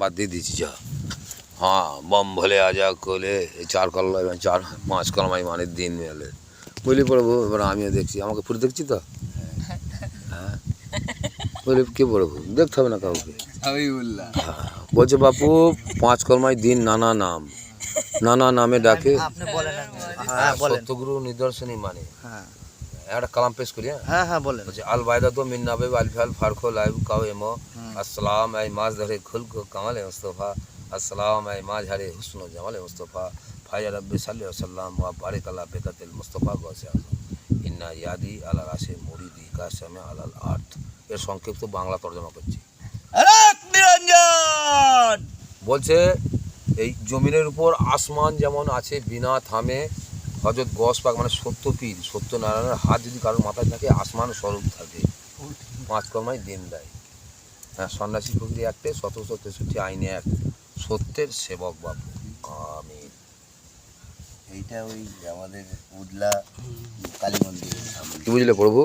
বাদ দিয়ে দিয়েছি যা। हाँ बम भले आजा कोले चार कल्ला चार पाँच कलमाई माने दिन मेले बोली प्रभु এবার আমিও দেখছি আমাকে পুরো দেখছি তো হ্যাঁ বলি কি প্রভু দেখতে হবে না কাউকে আমি বললাম বলছে বাপু পাঁচ কলমাই দিন নানা নামে ডাকে আপনি বলেন হ্যাঁ বলেন সত্যগুরু নিদর্শনই মানে হ্যাঁ একটা কালাম পেশ করি হ্যাঁ হ্যাঁ বলেন বলছে আল বাইদা তো মিন নাবে আলফাল ফারখো লাইভ কাও এমো আসসালাম আই মাছ ধরে খুল কো কামাল মুস্তফা अस्सलाम है माँ झारे हुस्न जमाल मुस्तफ़ा फाया रब्बी सल्लल्लाहु अलैहि वसल्लम व बारिक अल्लाह बेकतिल मुस्तफ़ा गौसे आज़म इन्ना यादी अला राशे मुरीदी का समय अलल आर्थ এর সংক্ষিপ্ত বাংলা তর্জমা করছি। নিরঞ্জন বলছে এই জমিনের উপর আসমান যেমন আছে বিনা থামে হযরত গস পাক মানে সত্যপীর সত্যনারায়ণের হাত যদি কারোর মাথায় থাকে আসমান স্বরূপ থাকে পাঁচ কর্মায় দিন দেয়। হ্যাঁ সন্ন্যাসী ফকির একটে 1763 আইনে এক সত্যের সেবক বাবু আমিন। এইটা ওই আমাদের উদলা কালী মন্দিরের সামনে। কি বুঝলে প্রভু?